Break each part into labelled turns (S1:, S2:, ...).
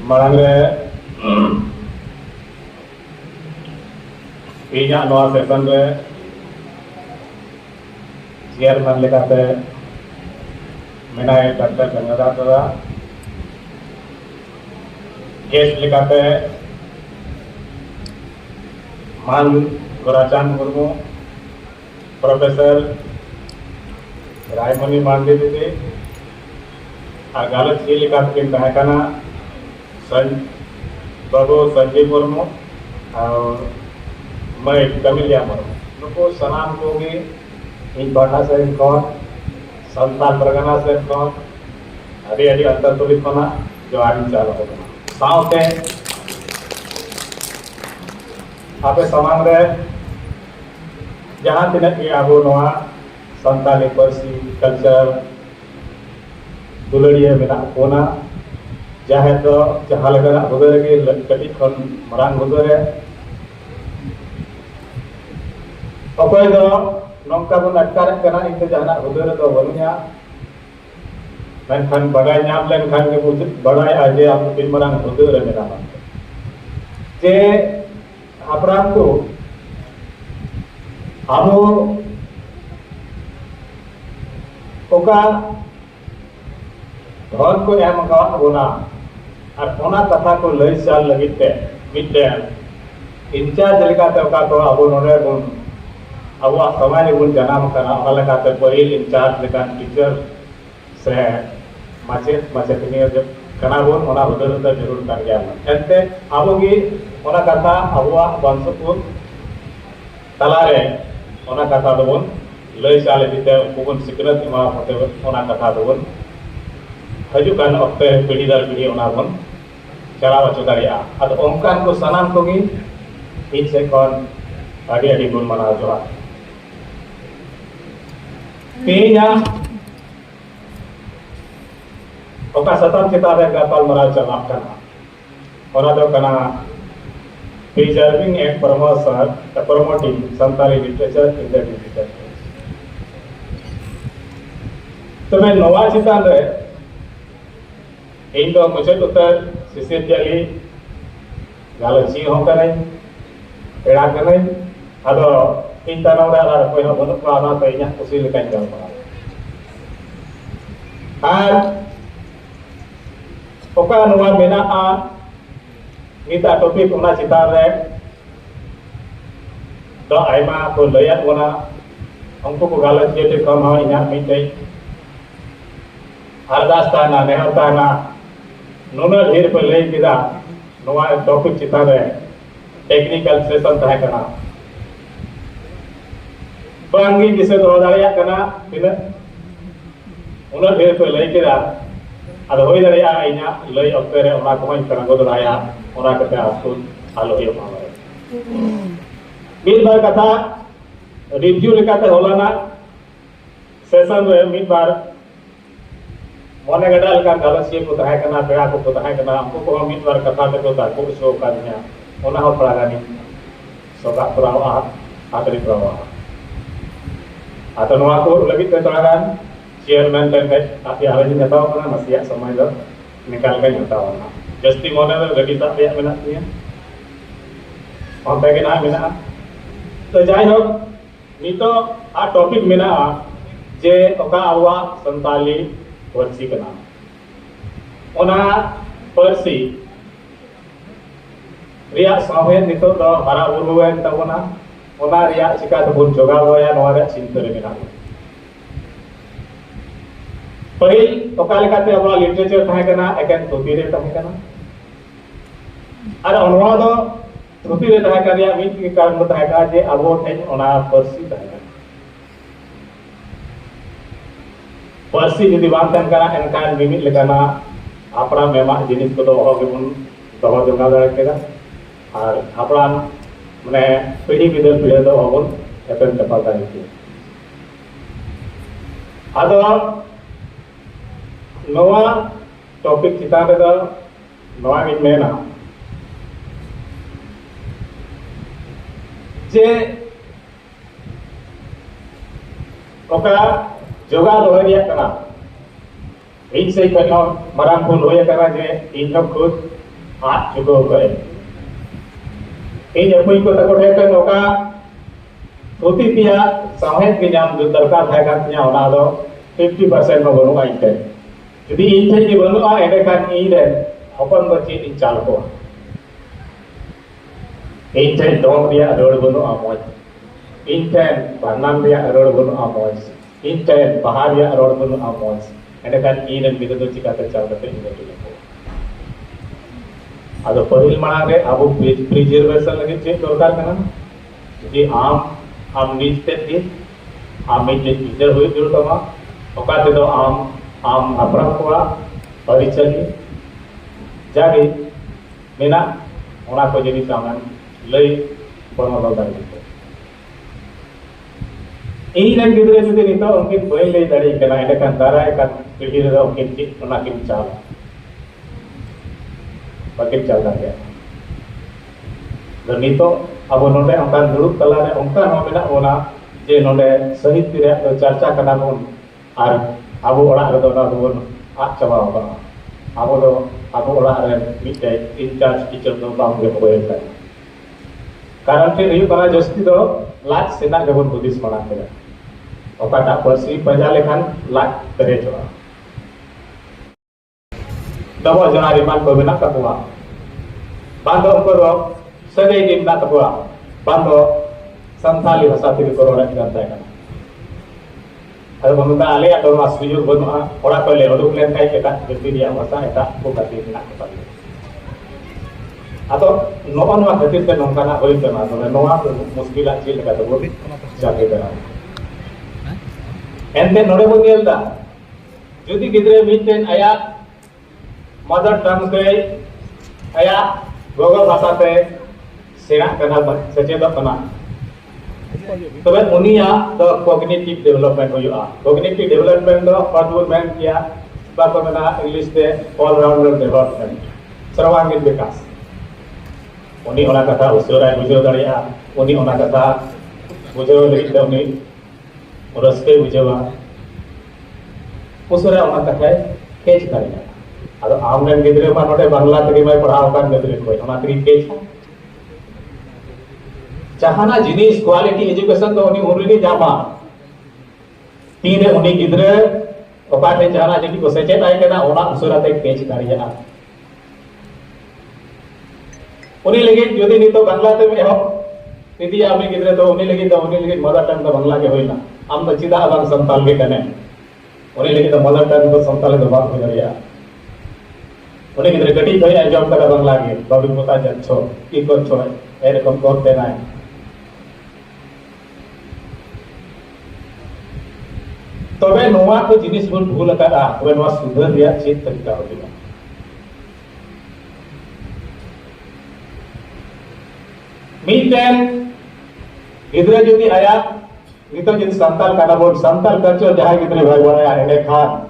S1: मांग ᱤᱧᱟᱹᱜ ᱱᱚᱣᱟ ᱥᱮᱥᱚᱱ ᱨᱮ ᱪᱮᱭᱟᱨᱢᱮᱱ ᱞᱮᱠᱟᱛᱮ ᱢᱮᱱᱟᱭ ᱰᱟᱠᱛᱟर गंगाधर दादा, गेस्ट लेकाते मान गोराचांद मुर्मू, प्रोफेसर रायमणि मांडी दीदी और गालत ये लेकाते किन तहकना बाबू संजीव मुर्मू और मैं कमिलिया मुर्मू नुको सनाम को भी इन बाटा से कौन संताल परगना से कौन अभी अभी अंतर तुलित बना जो आगे चालू होगा साउते आपे समान रे जहाँ तिना की आबो नवा संताली पर्सी कल्चर दुलड़िया मेना कोना जहाँ तो जहाँ लगा उधर के कटी खन मरांग उधर है अकोय दो नौका बन अटकार करना इनके जहाँ उधर तो बनुया मेनखान बगाई नाम लेनखान के मुझे बगाई आजे आप तीन मरांग उधर है मेरा जे अपराध को आबो ओका घर को एम बोना और ओना कथा को लई साल लगिते मिटे इंचार्ज लेकाते ओका को आबो नोने बुन अब समाज बुन जनाम कना ओना लेकाते पहिल इंचार्ज लेका टीचर से माचे माचेतनी जब कना बुन ओना उधर उधर जरूर कर गया एंते आबो की ओना कथा आबोआ वंशपुर तलारे ओना कथा दोबन लई साल दिते उकुन सिकरत इमा होते ओना कथा दोबन हजुकान अक्ते पीढ़ी दर पीढ़ी ओना बन चलाव हचो दाड़िया अद ओंकान को सनाम को गी इन से कौन आगे आगे गुण मना जोहा तेजा ओका सतम चिता रे गापाल मरा चला कना ओना दो कना preserving and promoting Santali literature in the digital age. तो मैं नवा चितान रे इन दो मुझे उत्तर सिसिर जली गालची हो करे पेड़ा करे अदो इन तनाव रे आर कोई हो बनु पाना तो इन्या कुसी लेकान चल पड़ा आर ओका नवा मेना आ नीता टॉपिक ओना चितान रे तो आयमा को लयत ओना हमको को गालत जे कम हो इन्या मिटे अरदास ताना नेहर ताना नोना ढेर पे लई किदा नोवा टॉपिक चितान रे टेक्निकल सेशन तहे कना बांगी किसे दो दाड़िया कना तिना उना ढेर पे लई किदा अद होई दाड़िया इन्या लई अक्ते रे ओना को मन कना गोदराया ओना कते आसुल आलो हियो मावे मिल बार कथा रिव्यू लेकाते होलाना सेशन रे मिल बार मोने गडा लेका गालसी को तहे कना पेड़ा को तहे कना हमको को मिल बार कथा ते को ता को शो कान्या ओना हो पड़ा गानी सोगा पुरावा आतरी पुरावा आतो नोवा को लगित ते तोड़ागान चेयरमैन तेन के आपे आवे जी नेताओ कना मसिया समय दो निकाल के नेताओ ना जस्ती मोने रे लगिता पे मेना तिया ओंते के ना मेना तो जाय हो नितो आ टॉपिक मेना जे ओका आवा संताली वर्षी का नाम ओना पर्सी रिया साहे नितो दो हरा बुरु है तबना ओना रिया चिका तो बुन जोगावया नोवा रे चिंता रे मेना पहिल ओका लेकाते अब लिटरेचर तहे कना एकेन थुपी रे तहे कना अरे ओनवा दो थुपी रे तहे करिया मिट के कारण तहे का जे अबो ठेन ओना पर्सी तहे पर्सी जुदी बांग तहन कना एनकान मिमिट लेकाना आपरा मेमा जिनिस को दो हो गेबुन दहो जोगा दाड़े केदा और आपरा माने पीढ़ी बिदल पीढ़ी दो होबुन एपन चपाल दाड़े के आदो नवा टॉपिक चितान रे दो नवा गिन मेना जे ओका जोगा दोहरिया कना इन से कनो मराम फुल होया कना जे इन खुद आद चुकाव करे इन अपुई को तको ठेके नोका धोती पिया साहेब के नाम जो दरकार है का पिया होना दो 50% में बनो आई थे यदि इन थे जी बनो आ एडे का इन रे अपन बच्चे इन चाल को इन थे डोम रिया रोड बनो आ मौज इन थे बरनाम रिया रोड बनो आ मौज इन थे बाहर रिया रोड बनो आ मौज एडे का इन रे बिदो तो चिकाते चाल करते इन रे अदो पहिल मांग रे अब प्रिजर्वेशन लगे चेक दरकार करना जी आम निजते थी आम मिटे टीचर हुई जुड़ तमा ओका ते दो आम अपराध को परिचय जागे मेना ओना को जनी सामान लई परमा दाड़ी इन रन गिदरे जुदी नितो उनकिन बय लई दाड़ी कना एडे kan दाराय का पीढ़ी रे उनकिन ची ओना किन चाल बाकी चल रहा है तो नितो अब नोडे अंकान दुरुप तला रे अंका नो मेना ओना जे नोडे साहित्य रे तो चर्चा कना बोन आर आबो ओड़ा रे दो ना बोन आ चबा होगा आबो ओड़ा रे मिटे इंचार्ज टीचर दो बांग गे होय का कारण से रियु कना जस्ती दो लाज सेना जबन बुदिस मना करे ओकाटा परसी प्रजा लेखान लाज करे छवा दबो जनारी मान को मेना तकुआ बांधो को सगे गिन ना तकुआ बांधो संथाली भाषा ते को रोड़ा जानता है अरे बंदा आले तो मा सुयोग बनुआ ओड़ा को ले ओडुक लेन काई एटा जति दिया भाषा एटा को काती मेना को पाले आतो नोआ नोआ खातिर ते नोंकाना होई कना तो नोआ मुश्किल चीज लगा तो बोली जाके करा एंते नोडे बो नेलदा जदि गिदरे मिटेन आया मदर टंग पे आया गोगो भाषा पे सेना करना सचेत करना तबे उनिया द कॉग्निटिव डेवलपमेंट होयुआ कॉग्निटिव डेवलपमेंट दो फॉरवर्ड किया बाको मेना इंग्लिश ते ऑल राउंडर डेवलपमेंट सर्वांगीण विकास उनी ओना कथा उसराय बुझो दाड़िया उनी ओना कथा बुझो लगित उनी रस्के बुझवा उसराय ओना कथा केज दाड़िया अदो आमने गिदरे मा नोडे बांग्ला तरी मा पढ़ाव कान गिदरे कोई ओना तरी केज जहाना जिनिस क्वालिटी एजुकेशन तो उनी उरली जामा तीरे उनी गिदरे ओकाटे जहाना जदि को सेचेत आय केना ओना उसराते केज दाड़िया उनी लगे जदि नितो बांग्ला ते एहो इदी आमी गिदरे तो उनी लगे मदर टंग तो बांग्ला के होइना आम तो चिदा बांग संताल के कने उनी लगे तो मदर टंग तो संताल के बात हो दाड़िया उनी गिदरे कटी होय आजम करा बांग्ला के बाबू मता जच्छो की को छो ए रकम करते ना तबे नोवा को जिनिस बन भूल करा तबे नोवा सुधर रिया चेत तरीका होइला मीटेन गिदरे जदि आया नितो जदि संताल काना बोल संताल कल्चर जहां गिदरे भाई बड़ा एने खान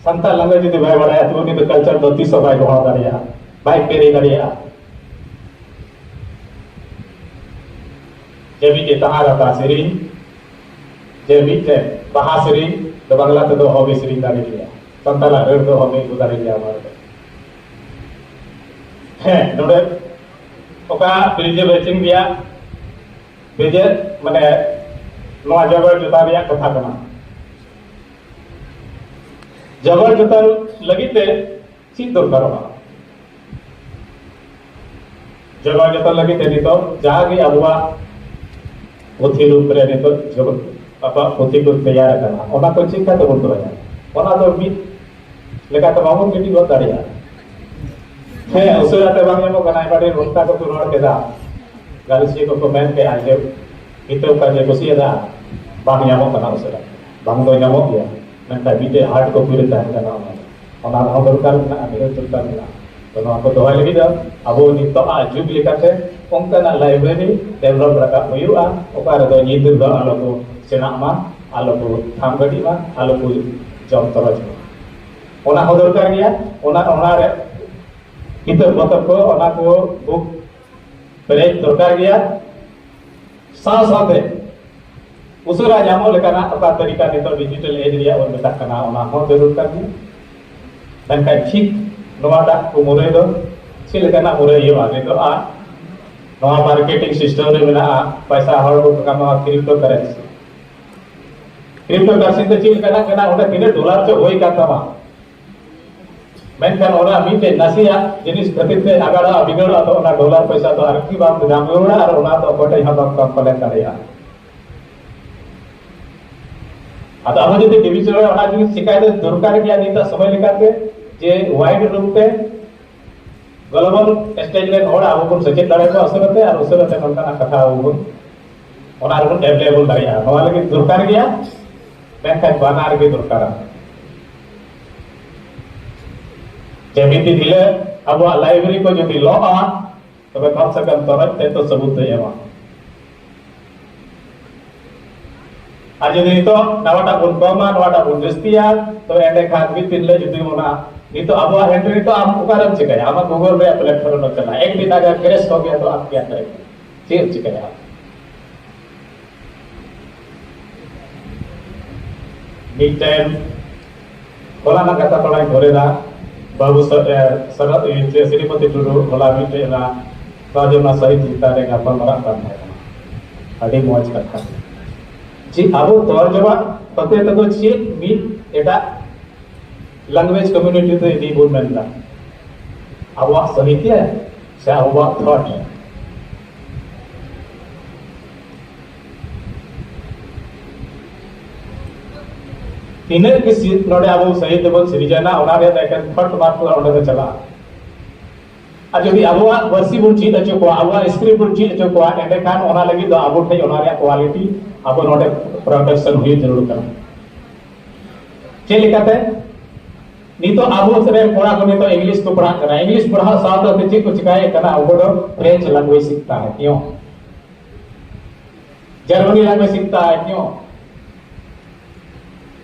S1: संताल लंगे जदि भाई बड़ा तो उनी कल्चर दो 300 भाई गवा दाड़िया भाई पेरी दाड़िया जेबी के तहारा का सेरी जेबी के बहा सेरी तो बांग्ला तो होबे सेरी दाड़िया संताल रेड तो होबे दाड़िया मार है नोडे ओका ब्रिजे बेचिंग दिया ब्रिजे माने नोआ जबर जुता दिया कथा कना जबर जुता लगिते चीज दरकार होना जबर जुता लगिते नितो जागे अबुआ पोथी रूप रे नितो जब apa पोथी को तैयार करना ओना को चिंता तो बोल दो ओना तो मिट लेका तो मामून गिटी बहुत दाड़िया है उसरा ते बांगemo kana bade ronta ko ror keda galisi ko komen ke aje itu ka je kusi ada bang nyamo kana usra bang do nyamo ya nanta bite hard ko pure tan kana ona na dorkar na ame dorkar na to no ko doa lagi da abo nito a jug lekate onka na library develop raka huyua okara do nyidur do alo ko sena ma alo ko thambadi ma alo ko jom toraj ona ho dorkar gya ona re kita potong ko ona ko buku perej dorkar gya साथ उसरा जामो लेकाना apa तरीका नितो digital age रिया और मेता kana ona ho जरूर कर दी dan kai ठीक नोवाटा को मुरे दो चिलकना पूरे ये वाले तो नवा मार्केटिंग सिस्टम रे मेना पैसा हर को कमा क्रिप्टो करेंसी तो चिलकना कना ओडा तिने डॉलर चो होई का तमा मेनखान ओना मिटे नसिया जिनिस खातिर ते आगाड़ा बिगड़ा तो ओना डॉलर पैसा तो आरकी बाम दाम गोड़ा और ओना तो कोटे हम कम पले करेया आता हम जदि डिविजन ओना जिनिस शिकायत दरकार गया नहीं तो समय लेकाते जे वाइड रूप पे ग्लोबल स्टेज रे होड़ आबो बन सचेत दाड़े को असरते और उसरते नोंकाना कथा आबो ओना रबन अवेलेबल दाड़िया नोवा लगी दरकार गया मेनखान बानार के दरकार जेमिति दिले अब लाइब्रेरी को जदि लॉ तबे कम से कम तरत तो सबूत एमा आज जदि तो नवाटा बन कमा नवाटा बन जस्तिया तो एंडे खान भी तिनले जदि ओना नहीं तो अब एंट्री तो आप उकारम चिकाया हम गूगल पे प्लेटफॉर्म पर चला एक दिन अगर क्रैश हो गया तो आप क्या करेंगे चेक चिकाया मिड टाइम होला ना कथा थोड़ा घरेरा बाबू सरत ये श्रीमती टुडू होला मिटे ना राजना सहित चिता रे गापल मरा करना अड़ी मौज कथा जी अब तर्जमा पते तो ची मी एटा लैंग्वेज कम्युनिटी तो यदि बोल मेनला आवा साहित्य से आवा थॉट तिने किसी नोडे आबो साहित्य बन सिरिजना ओना रे देखन थॉट मार्क ओडे तो चला आ जदि आबो वर्सी बुन चीज अचो को आबो स्क्रिप्ट बुन चीज अचो को एंडे खान ओना लगी दो आबो ठे ओना रे क्वालिटी आबो नोडे प्रोडक्शन हुई जरूर कर चेलिकाते नी तो आबो से पढ़ा को तो इंग्लिश को पढ़ा करा इंग्लिश पढ़ा साथ तो चीज को चिकाए कना वो तो फ्रेंच लैंग्वेज सीखता है क्यों जर्मनी लैंग्वेज सीखता है क्यों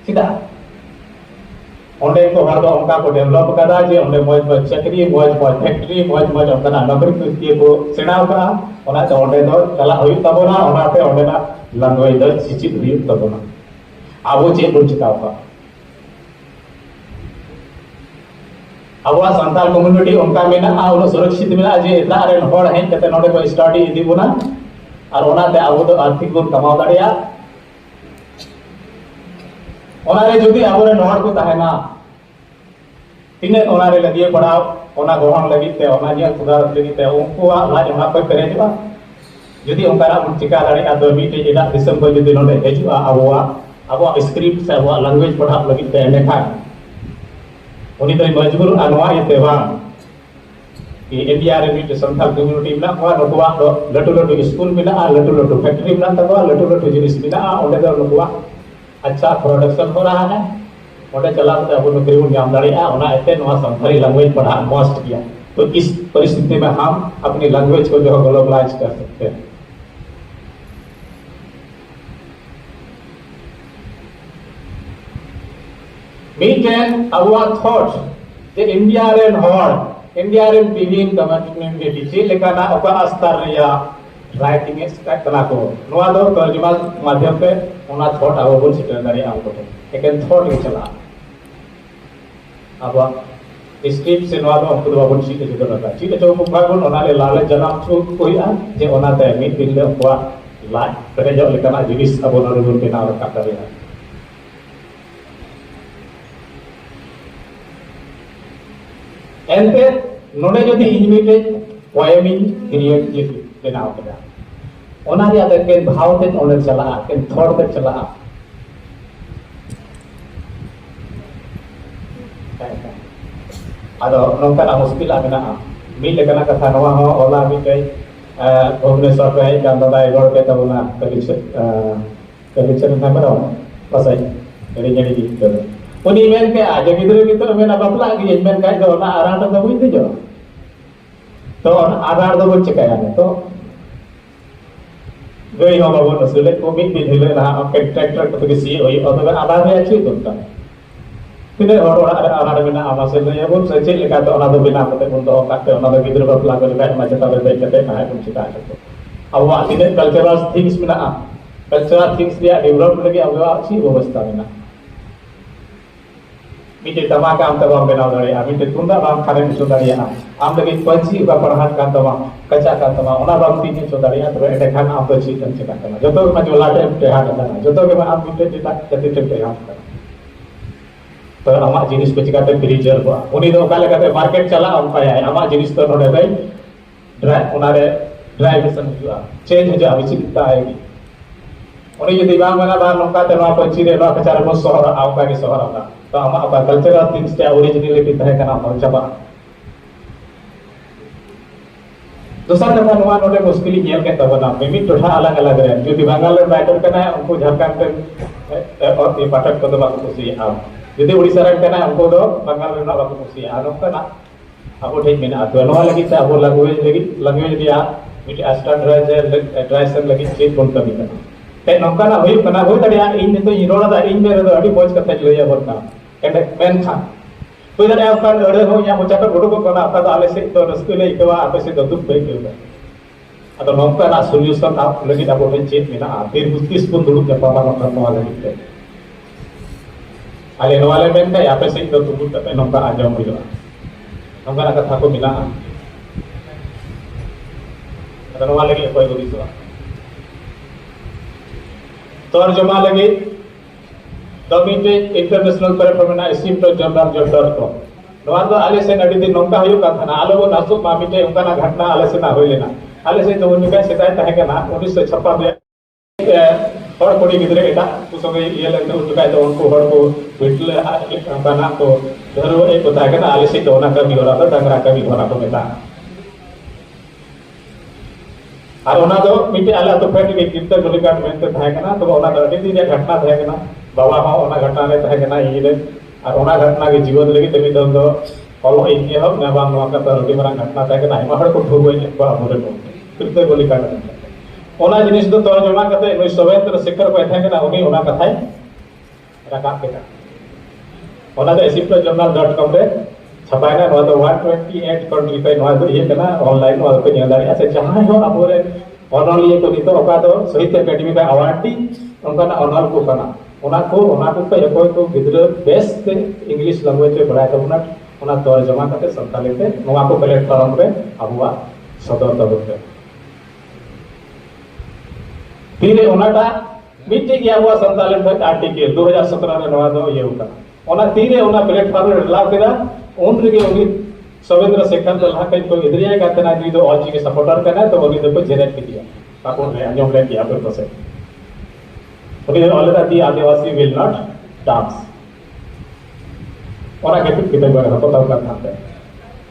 S1: सीधा ओंडे को हर दो उनका को डेवलप करा जे ओंडे मौज मौज चक्री मौज मौज फैक्ट्री मौज मौज ओंकना नौकरी को सेणाव का ओना तो ओंडे दो चला हुई तबोना ओना पे ओंडे ना लैंग्वेज दो चिचित हुई तबोना आबो चे को चिकाव का अब सानताल कम्युनिटी उनका मेना उन सुरक्षित मेना जे एटा रे होड़ हेन कते नोडे को स्टडी इदी बुना और ओनाते अब तो आर्थिक गुण कमाव दाड़िया ओना रे जदि अब रे होड़ को ताहेना तिने ओना रे लगिए पढ़ाव ओना गोहन लगी ते ओना जे सुधार लगी ते उनको लाज ओना को पेरेजवा जदि ओनकारा बुन चिका दाड़िया तो मीटे एटा दिसम को जदि नोडे हेजुआ अब स्क्रिप्ट से अब लैंग्वेज पढ़ाव लगी ते लेखा उनी तो मजबूर अनवा ये तेवान कि इंडिया रे मिट संथाल कम्युनिटी में ना नोटवा तो लटू लटू स्कूल में ना लटू लटू फैक्ट्री में ना तबा लटू लटू जिनिस में ना ओंडे तो नोटवा अच्छा प्रोडक्शन हो रहा है ओंडे चला तो अब नौकरी बन जाम दाड़िया ओना एते नवा संथाली लैंग्वेज पढ़ा मस्ट किया तो इस परिस्थिति में हम अपनी लैंग्वेज को जो ग्लोबलाइज कर सकते हैं मीटेन अवा थॉट जे इंडिया रेन हॉर इंडिया रेन बिगिन कम्युनिटी चे लेकाना ओका अस्तर रिया राइटिंग स्टार्ट कना को नोआ दो तर्जुमा माध्यम पे ओना थॉट आबो बोल सिटर दारी आम को एकेन थॉट के चला अब स्क्रिप्ट से नोआ दो हमको दो बोल सीट के दो चीज तो को भागन ओना ले लाले जनाम छु कोइया जे ओना ते मिट बिल ले को ला करे जो लेकाना जिनिस आबो नरु के नाम का करिया एंते नोडे जदि इनमिटे पोएमिंग क्रिएट जे बनाव करा ओना रे आते के भाव ते ओने चला के थॉट ते चला आदो नोंका मुश्किल आमेना मी लेकना कथा नवा हो ओला मिटे भुवनेश्वर पे गांडोडा एगोर के तबना कलेक्शन नंबर पासai jadi gitu उनी मेन के आज गिद्रे गिद्रे मेना बापला गी मेन काय दो ना आराट दो बुझ दिजो तो आराट दो बुझ चिकाया तो गई हो बाबू नसले को मी बिधले ना के ट्रैक्टर को के सी होई तो आबाद में अच्छी तुमता तिने और आराट मेना आमासे ले बोल सचे लेका तो ओना दो बिना कते बुन दो काते ओना दो गिद्रे बापला को लेका मा चता दे कते ना तुम चिका तो अब वा तिने कल्चरल थिंग्स मेना कल्चरल थिंग्स दिया डेवलप लगे अब अच्छी व्यवस्था मेना मिटे तमाका आम तबाम बनाव दाड़िया मिटे तुंदा बाम खाने चो दाड़िया आम लगे पंची का पढ़ात कान तमा कच्चा कान तमा ओना बाम तीन चो दाड़िया तो एटे खान आम तो चीज चेक तमा जतो के जो लाटे टेहाट दाना जतो के आम मिटे चिता जति टे टेहाट तो आमा जिनिस को चिकाते प्रिजर्व बा उनी दो काले काते मार्केट चला हम पाया आमा जिनिस तो नोडे दई ड्राइव उनारे ड्राइवेशन हुआ चेंज हो जा विचित्रता आएगी उन्हें यदि बांग मना बांग नौका ते नौका पंची रे नौका चार बस सोहर आउका के सोहर आता तो हम अपना कल्चरल थिंग्स ते ओरिजिनलिटी तहे कना हम चबा दूसरा नंबर नवा नोडे मुश्किल येल के तबना मिमी टोठा अलग अलग रे जो बंगाल रे राइटर कना है उनको झारखंड के और ये पाठक को तो बात खुशी आ यदि उड़ीसा रे कना है उनको तो बंगाल रे ना बात खुशी आ नौका ना अब ठीक मेना तो नवा लगी से अब लैंग्वेज दिया मिटे स्टैंडर्ड ड्राइसन लगी चेक बन कमी करना ते नौका ना होई कना होई तड़िया इन तो इरोड़ा दा इन मेरे तो अड़ी मौज कते लइया बरना एंड मेन था कोई तड़िया का अड़े हो या मुचा का गुडो को कना आता तो आले से तो रस्ते ले इकवा आपे से दुख पे के अतो नौका ना सॉल्यूशन आप लगी दा बोटे चेक मेना फिर बुस्तिस को दुडु के पामा नौका तो वाले के आले नवाले मेन का आपे से तो दुडु कते नौका आजम हुआ नौका ना कथा को मिला अतो नवाले के कोई गुरिसवा तर्जमा लगे दमिटे इंटरनेशनल परफॉर्मेंस एसिम्प्टो जर्नल जो डॉट नवा दो आले से नडी दिन नौका हुयो का थाना आलो वो नासुक मामिटे उनका ना घटना आले से ना होई लेना आले से तो उनका सेताय तहे के ना 1956 में और कोडी गिदरे एटा उसमे ये लगते उनका तो उनको हर को बिटले उनका ना तो धरो एक होता है के ना आले से तो ना कभी हो रहा था डंगरा कभी हो रहा तो बेटा और ओना दो मिटे आला तो फेट के कीर्तन गोलिकाट में तो थाय कना तो ओना दो दिन घटना थाय कना बाबा हा ओना घटना रे थाय कना ई रे और ओना घटना के जीवन लगी तमी दो फॉलो इन के हम नवा नवा का तो रोटी बरा घटना थाय कना आइमा हड़ को ठोगो इन बा हमरे को कीर्तन गोलिकाट ओना जिनिस दो तर्जमा कते नई सवेंद्र शेखर को थाय कना उनी ओना कथाय राका के ओना दो asimpto.com रे छपायना नवा तो 128 कंट्री पे नवा तो ये कना ऑनलाइन नवा तो नेल दाड़ी अच्छा जहां हो अबोरे ऑनलाइन को नितो ओका तो साहित्य अकादमी का अवार्ड टी उनका ना ऑनर को कना ओना को पे कोई तो गिदरे बेस्ट इंग्लिश लैंग्वेज पे बड़ा तबना ओना तर्जमा करते संताली पे नवा को प्लेटफॉर्म पे अबुआ सदर तबते फिर ओनाटा मिटे गया हुआ संताली पे आर्टिकल 2017 में नवा तो ये होता ओना तीरे ओना प्लेटफॉर्म रे लाव केदा उन रे उनी सवेंद्र शेखर तो लाके तो इधरिया का तना जो ऑलजी के सपोर्टर करना तो उनी तो जेनेट के दिया ताको रे अंजम ले किया फिर तो से उनी already the Adivasi will not dance ओना के किते बारे तो तब करना है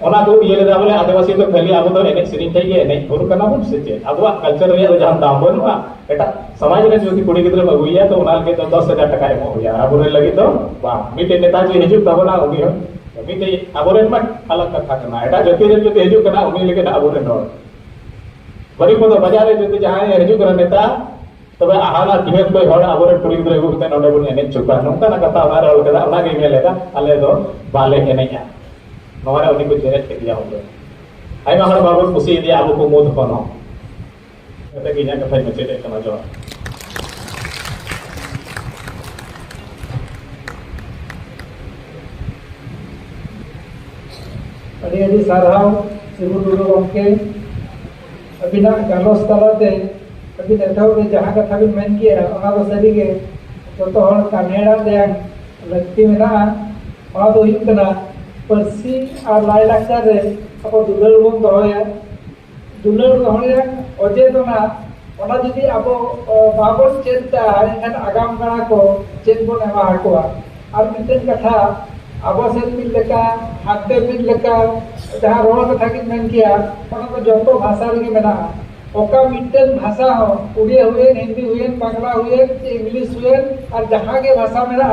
S1: ओना तो ये ले बोले आदिवासी तो खाली अब तो एने सिरिन थे ये नहीं गुरु करना बुन से अब कल्चर रे जहां दाम बनुआ एटा समाज रे जो कुड़ी गिदरे बगुइया तो उनाल के तो 10,000 टका एमो हुआ अब रे लगी तो वाह मिटे नेताजी हिजु तबना उनी हो मिटे अब रे मत अलग कथा करना एटा जति रे जो हिजु करना उनी लेके अब रे नोड बड़ी को तो बाजार रे जो जहां हिजु कर नेता तबे आहाना ढेर कोई हड़ अब रे कुड़ी गिदरे गुते नोडे बुन एने चुका नोका ना कथा हमारा रोल कदा उना के मेलेदा अले दो बाले के नहीं है नोरे उनी को जेनेट के दिया होगे आई मा हड़ बाबू खुशी दिया अब को मोद कोनो एते की ना कथा मचे दे कना जो
S2: अड़ी अड़ी साराव सिबु टुडू गमके अबिना गालोस तलाते अबि नेताओ रे जहां कथा बिन मेन किया ओना दो सरी के जतो हड़ कानेड़ा दे लक्ति मेना ओना दो हुई कना परसी और लाइ लाक्चर रे अब दुलर बन दोया दुलर दोया ओजे तो ना ओना जदि अब बाबन चेता एनखान आगाम कना को चेत बन एमा हाकोआ और मिटेन कथा अब से मिल लेका हाते मिल लेका जहां रोड कथा कि मेन किया ओना तो जतो भाषा रे मेना ओका मिटेन भाषा हो उड़िया हुए हिंदी हुए बांग्ला हुए इंग्लिश हुए और जहां के भाषा मेना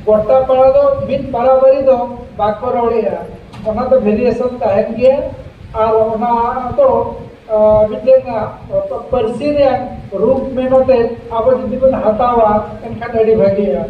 S2: गोटा पड़ा दो मिट बराबरी दो बाको रोड़िया ओना तो वेरिएशन तहन गया और ओना तो मिटेन परसी रे रूप मेनोते अब जदि बन हतावा एनखान अड़ी भागिया